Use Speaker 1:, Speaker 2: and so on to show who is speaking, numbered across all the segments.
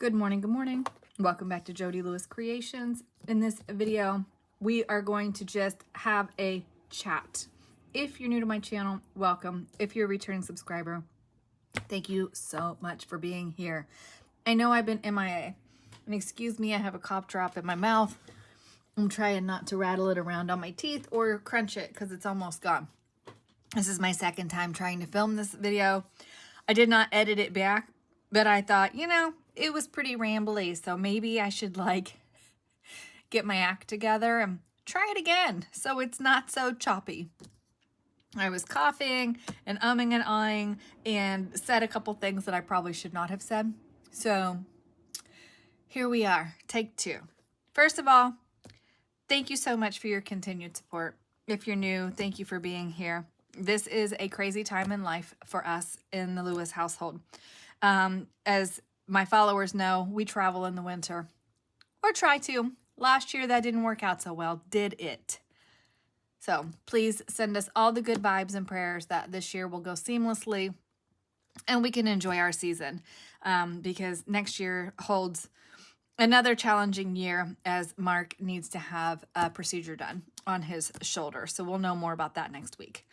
Speaker 1: Good morning, good morning. Welcome back to Jody Lewis Creations. In this video, we are going to just have a chat. If you're new to my channel, welcome. If you're a returning subscriber, thank you so much for being here. I know I've been MIA, and excuse me, I have a cough drop in my mouth. I'm trying not to rattle it around on my teeth or crunch it because it's almost gone. This is my second time trying to film this video. I did not edit it back, but I thought, it was pretty rambly, so maybe I should get my act together and try it again so it's not so choppy. I was coughing and umming and ahhing and said a couple things that I probably should not have said. So here we are, take two. First of all, thank you so much for your continued support. If you're new, thank you for being here. This is a crazy time in life for us in the Lewis household. As my followers know, we travel in the winter, or try to. Last year that didn't work out so well, did it? So please send us all the good vibes and prayers that this year will go seamlessly and we can enjoy our season, because next year holds another challenging year as Mark needs to have a procedure done on his shoulder. So we'll know more about that next week.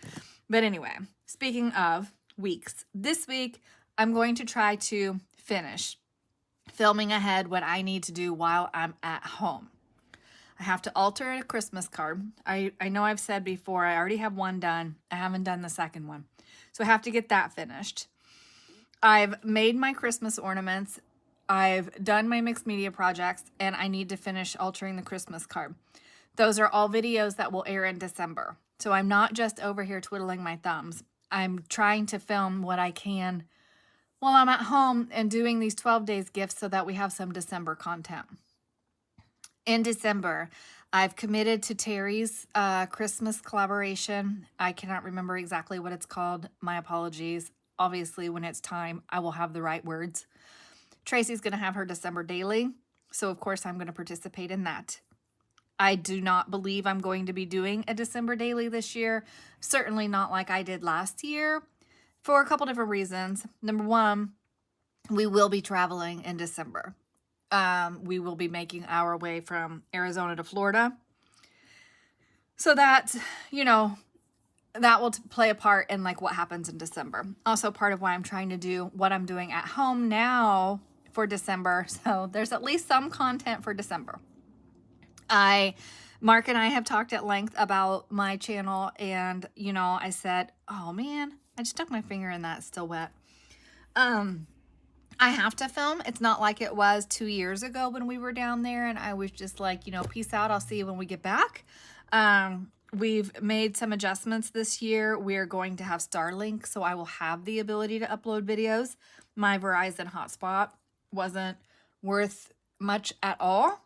Speaker 1: But anyway, speaking of weeks, this week I'm going to try to finish filming ahead what I need to do while I'm at home. I have to alter a Christmas card. I know I've said before, I already have one done. I haven't done the second one. So I have to get that finished. I've made my Christmas ornaments. I've done my mixed media projects, and I need to finish altering the Christmas card. Those are all videos that will air in December. So I'm not just over here twiddling my thumbs. I'm trying to film what I can while I'm at home and doing these 12 days gifts so that we have some December content. In December, I've committed to Terry's Christmas collaboration. I cannot remember exactly what it's called. My apologies. Obviously, when it's time, I will have the right words. Tracy's going to have her December daily, so of course I'm going to participate in that. I do not believe I'm going to be doing a December daily this year. Certainly not like I did last year, for a couple different reasons. Number one, we will be traveling in December. We will be making our way from Arizona to Florida. So that, that will play a part in what happens in December. Also part of why I'm trying to do what I'm doing at home now for December. So there's at least some content for December. Mark and I have talked at length about my channel, and, I said, oh man, I just stuck my finger in that, it's still wet. I have to film. It's not like it was 2 years ago when we were down there and I was just like, peace out. I'll see you when we get back. We've made some adjustments this year. We're going to have Starlink, so I will have the ability to upload videos. My Verizon hotspot wasn't worth much at all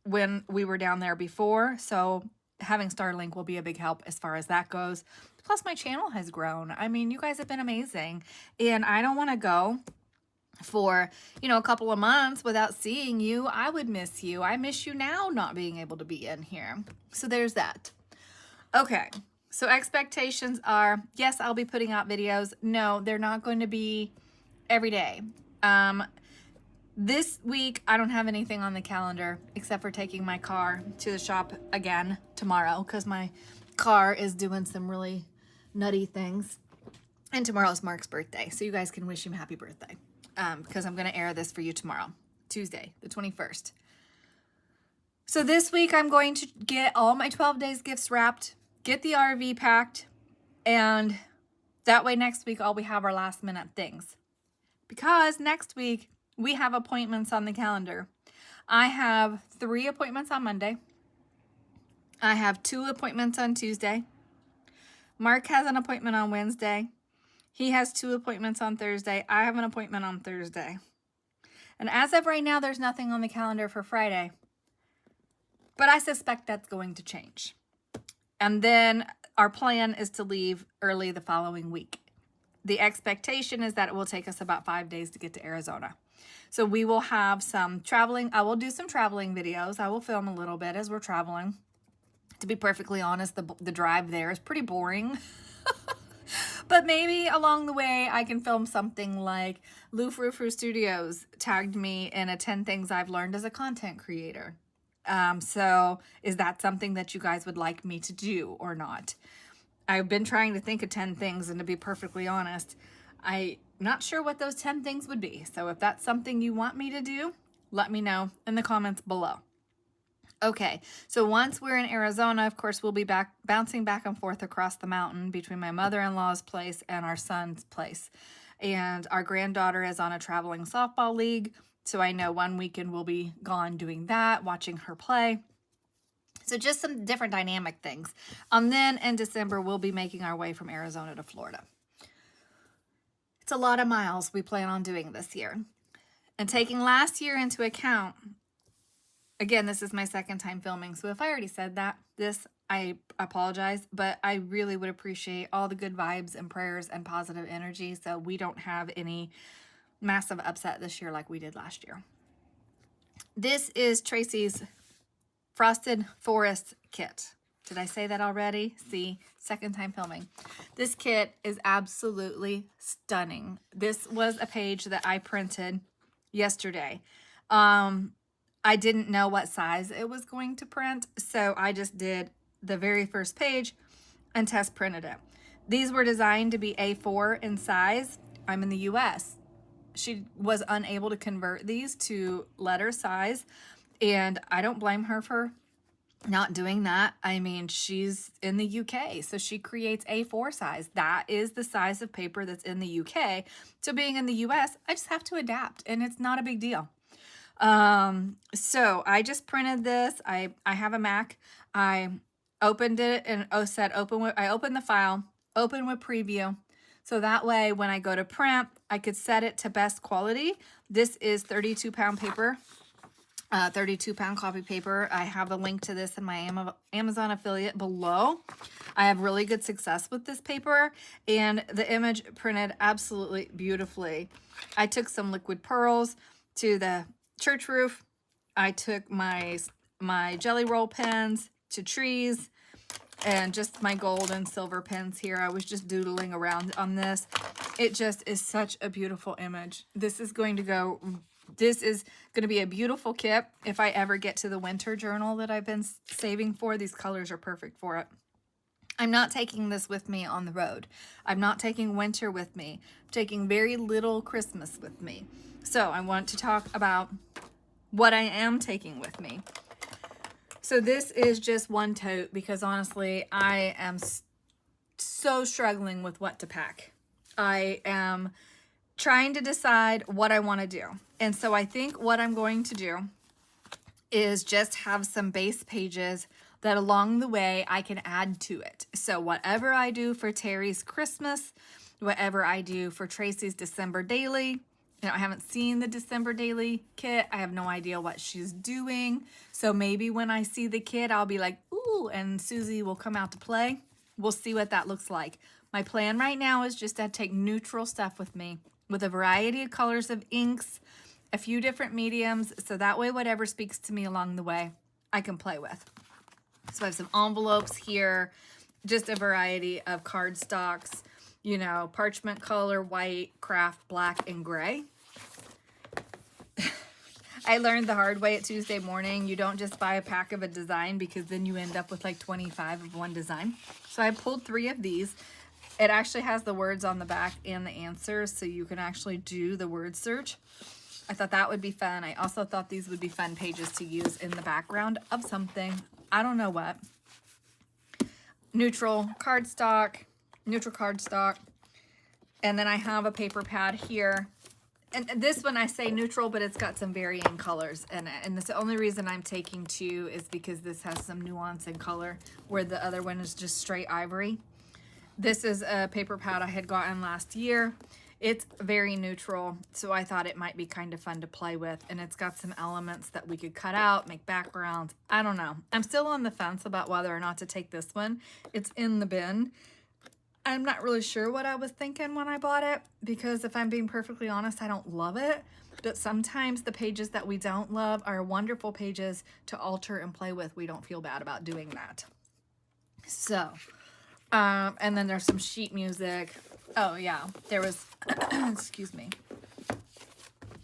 Speaker 1: when we were down there before, so having Starlink will be a big help as far as that goes. Plus, my channel has grown. I mean, you guys have been amazing, and I don't want to go for, a couple of months without seeing you. I would miss you. I miss you now not being able to be in here. So there's that. Okay, so expectations are, yes, I'll be putting out videos. No, they're not going to be every day. This week, I don't have anything on the calendar except for taking my car to the shop again tomorrow because my car is doing some really nutty things. And tomorrow's Mark's birthday, so you guys can wish him happy birthday, because I'm going to air this for you tomorrow, Tuesday, the 21st. So this week, I'm going to get all my 12 days gifts wrapped, get the RV packed, and that way next week, all we have are last minute things. Because next week, we have appointments on the calendar. I have 3 appointments on Monday. I have 2 appointments on Tuesday. Mark has an appointment on Wednesday. He has 2 appointments on Thursday. I have an appointment on Thursday. And as of right now, there's nothing on the calendar for Friday. But I suspect that's going to change. And then our plan is to leave early the following week. The expectation is that it will take us about 5 days to get to Arizona. So we will have some traveling. I will do some traveling videos. I will film a little bit as we're traveling. To be perfectly honest, the drive there is pretty boring. But maybe along the way I can film something like Lou Frou Frou Studios tagged me in a 10 things I've learned as a content creator. So is that something that you guys would like me to do or not? I've been trying to think of 10 things, and to be perfectly honest, I'm not sure what those 10 things would be. So if that's something you want me to do, let me know in the comments below. Okay, so once we're in Arizona, of course, we'll be bouncing back and forth across the mountain between my mother-in-law's place and our son's place. And our granddaughter is on a traveling softball league, so I know one weekend we'll be gone doing that, watching her play. So just some different dynamic things. Then in December, we'll be making our way from Arizona to Florida. It's a lot of miles we plan on doing this year. And taking last year into account, again, this is my second time filming, so if I already said that, I apologize, but I really would appreciate all the good vibes and prayers and positive energy so we don't have any massive upset this year like we did last year. This is Tracy's Frosted Forest kit. Did I say that already? See, second time filming. This kit is absolutely stunning. This was a page that I printed yesterday. I didn't know what size it was going to print, so I just did the very first page and test printed it. These were designed to be A4 in size. I'm in the US. She was unable to convert these to letter size, and I don't blame her for not doing that. I mean, she's in the UK, so she creates A4 size. That is the size of paper that's in the UK. So being in the US, I just have to adapt, and it's not a big deal. So I just printed this. I have a Mac. I opened it and I opened the file, open with preview. So that way when I go to print, I could set it to best quality. This is 32-pound paper, 32-pound copy paper. I have a link to this in my Amazon affiliate below. I have really good success with this paper, and the image printed absolutely beautifully. I took some liquid pearls to the church roof. I took my jelly roll pens to trees, and just my gold and silver pens here. I was just doodling around on this. It just is such a beautiful image. This is going to be a beautiful kit if I ever get to the winter journal that I've been saving for. These colors are perfect for it. I'm not taking this with me on the road. I'm not taking winter with me. I'm taking very little Christmas with me. So I want to talk about what I am taking with me. So this is just one tote because honestly, I am so struggling with what to pack. I am trying to decide what I want to do. And so I think what I'm going to do is just have some base pages that along the way I can add to it. So whatever I do for Terry's Christmas, whatever I do for Tracy's December Daily, I haven't seen the December Daily kit. I have no idea what she's doing. So maybe when I see the kit, I'll be like, ooh, and Susie will come out to play. We'll see what that looks like. My plan right now is just to take neutral stuff with me with a variety of colors of inks, a few different mediums, so that way whatever speaks to me along the way, I can play with. So I have some envelopes here, just a variety of cardstocks, you know, parchment color, white, craft, black, and gray. I learned the hard way at Tuesday morning. You don't just buy a pack of a design because then you end up with like 25 of one design. So I pulled 3 of these. It actually has the words on the back and the answers, so you can actually do the word search. I thought that would be fun. I also thought these would be fun pages to use in the background of something. I don't know what. Neutral cardstock. And then I have a paper pad here. And this one I say neutral, but it's got some varying colors in it. And that's the only reason I'm taking 2 is because this has some nuance in color, where the other one is just straight ivory. This is a paper pad I had gotten last year. It's very neutral, so I thought it might be kind of fun to play with. And it's got some elements that we could cut out, make backgrounds. I don't know. I'm still on the fence about whether or not to take this one. It's in the bin. I'm not really sure what I was thinking when I bought it, because if I'm being perfectly honest, I don't love it. But sometimes the pages that we don't love are wonderful pages to alter and play with. We don't feel bad about doing that. So, and then there's some sheet music. Oh yeah, there was, excuse me,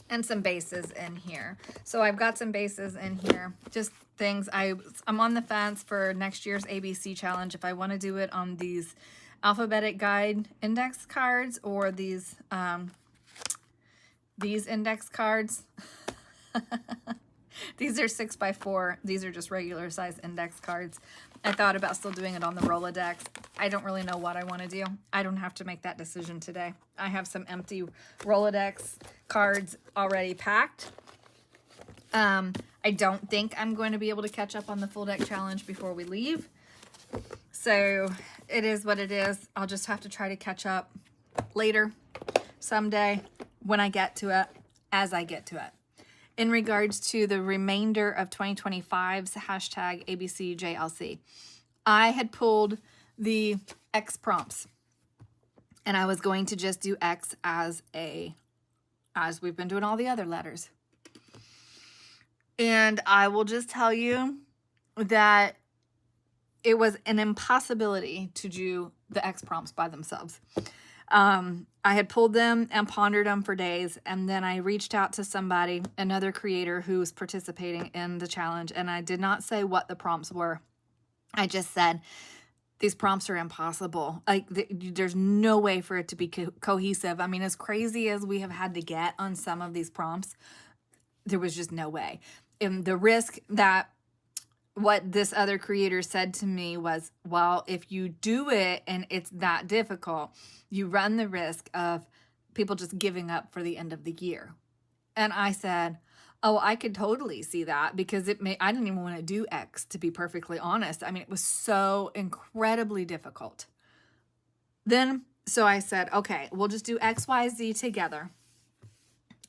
Speaker 1: and some bases in here. So I've got some bases in here, just things I'm on the fence for next year's ABC challenge, if I want to do it on these alphabetic guide index cards or these index cards. These are 6x4. These are just regular size index cards. I thought about still doing it on the Rolodex. I don't really know what I want to do. I don't have to make that decision today. I have some empty Rolodex cards already packed. I don't think I'm going to be able to catch up on the full deck challenge before we leave. So it is what it is. I'll just have to try to catch up later, someday, when I get to it, as I get to it. In regards to the remainder of 2025's hashtag ABCJLC, I had pulled the X prompts, and I was going to just do X as we've been doing all the other letters. And I will just tell you that it was an impossibility to do the X prompts by themselves. I had pulled them and pondered them for days, and then I reached out to somebody, another creator who was participating in the challenge, and I did not say what the prompts were. I just said, these prompts are impossible. Like, there's no way for it to be cohesive. I mean, as crazy as we have had to get on some of these prompts, there was just no way. And the risk that what this other creator said to me was, well, if you do it and it's that difficult, you run the risk of people just giving up for the end of the year. And I said, oh, I could totally see that, because I didn't even want to do X, to be perfectly honest. I mean, it was so incredibly difficult. So I said, okay, we'll just do X, Y, Z together.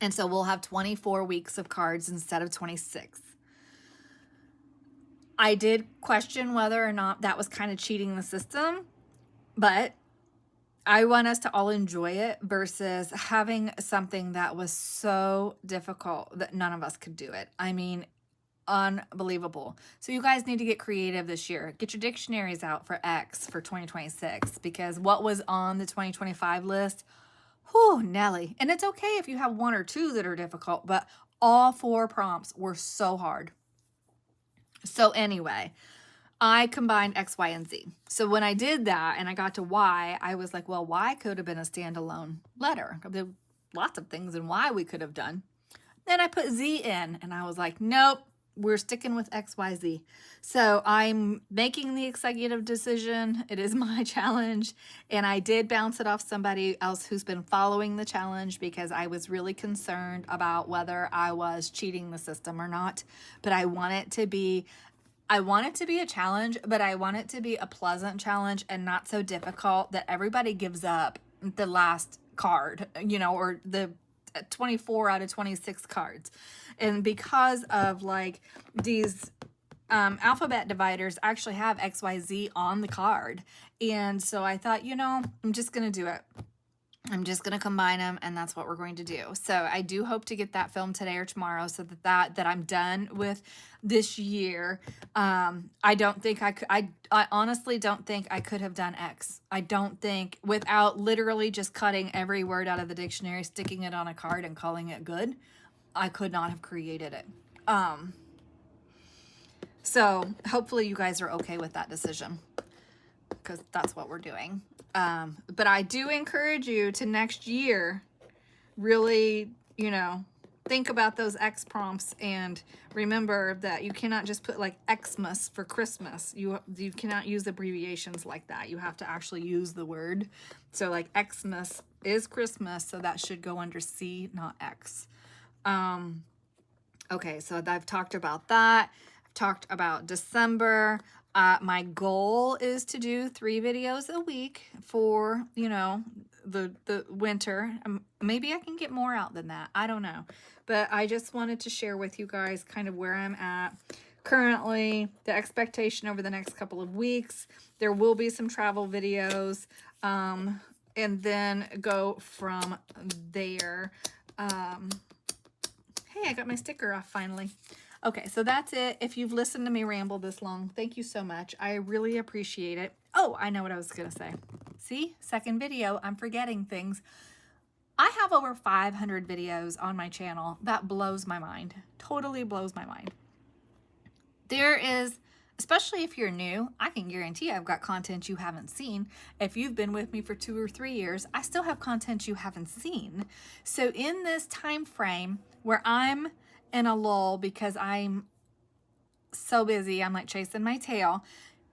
Speaker 1: And so we'll have 24 weeks of cards instead of 26. I did question whether or not that was kind of cheating the system, but I want us to all enjoy it versus having something that was so difficult that none of us could do it. I mean, unbelievable. So you guys need to get creative this year. Get your dictionaries out for X for 2026, because what was on the 2025 list, whew, Nelly. And it's okay if you have one or two that are difficult, but all 4 prompts were so hard. So anyway, I combined X, Y, and Z. So when I did that and I got to Y, I was like, well, Y could have been a standalone letter. There are lots of things in Y we could have done. Then I put Z in, and I was like, nope, we're sticking with X, Y, Z. So I'm making the executive decision. It is my challenge. And I did bounce it off somebody else who's been following the challenge, because I was really concerned about whether I was cheating the system or not. But I want it to be a challenge, but I want it to be a pleasant challenge and not so difficult that everybody gives up the last card, or the 24 out of 26 cards. And because of like these alphabet dividers actually have XYZ on the card. And so I thought, I'm just going to do it. I'm just going to combine them, and that's what we're going to do. So I do hope to get that filmed today or tomorrow, so that I'm done with this year. I don't think I could. I honestly don't think I could have done X. I don't think, without literally just cutting every word out of the dictionary, sticking it on a card, and calling it good, I could not have created it. So hopefully you guys are okay with that decision, because that's what we're doing. But I do encourage you to next year really, think about those X prompts, and remember that you cannot just put like Xmas for Christmas. You cannot use abbreviations like that. You have to actually use the word. So like Xmas is Christmas, so that should go under C, not X. Okay, so I've talked about that. I've talked about December. My goal is to do 3 videos a week for, the winter. Maybe I can get more out than that. I don't know. But I just wanted to share with you guys kind of where I'm at currently, the expectation over the next couple of weeks. There will be some travel videos, and then go from there. Hey, I got my sticker off finally. Okay, so that's it. If you've listened to me ramble this long, thank you so much. I really appreciate it. Oh, I know what I was going to say. See, second video, I'm forgetting things. I have over 500 videos on my channel. That blows my mind. Totally blows my mind. There is, especially if you're new, I can guarantee I've got content you haven't seen. If you've been with me for 2 or 3 years, I still have content you haven't seen. So in this time frame where I'm in a lull because I'm so busy, I'm like chasing my tail,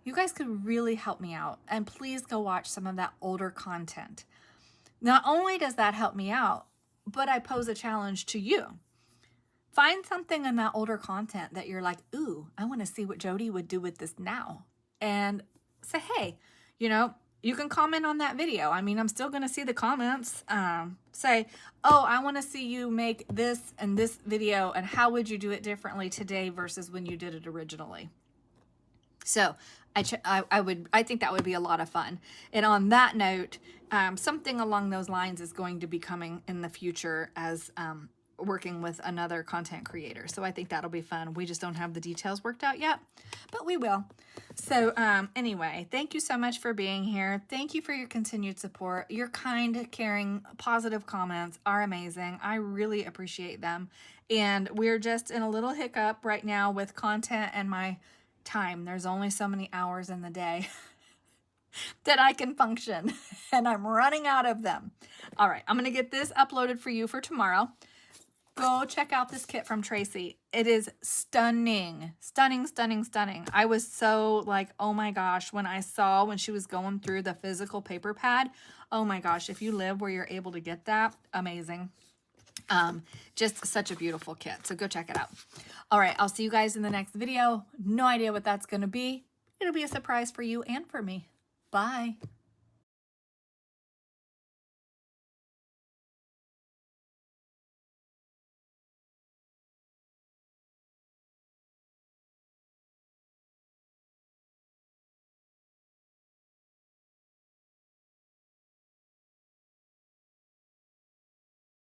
Speaker 1: you guys could really help me out. And please go watch some of that older content. Not only does that help me out, but I pose a challenge to you. Find something in that older content that you're like, ooh, I want to see what Jody would do with this now. And say, hey, you know, you can comment on that video. I mean, I'm still going to see the comments. Say, oh, I want to see you make this and this video, and how would you do it differently today versus when you did it originally? So I think that would be a lot of fun. And on that note, something along those lines is going to be coming in the future as working with another content creator. So I think that'll be fun. We just don't have the details worked out yet, but we will. So anyway, thank you so much for being here. Thank you for your continued support. Your kind, caring, positive comments are amazing. I really appreciate them. And we're just in a little hiccup right now with content and my time. There's only so many hours in the day that I can function, and I'm running out of them. All right, I'm going to get this uploaded for you for tomorrow. Go check out this kit from Tracy. It is stunning, stunning, stunning, stunning. I was so like, oh my gosh, when she was going through the physical paper pad, oh my gosh, if you live where you're able to get that, amazing. Just such a beautiful kit. So go check it out. All right, I'll see you guys in the next video. No idea what that's going to be. It'll be a surprise for you and for me. Bye.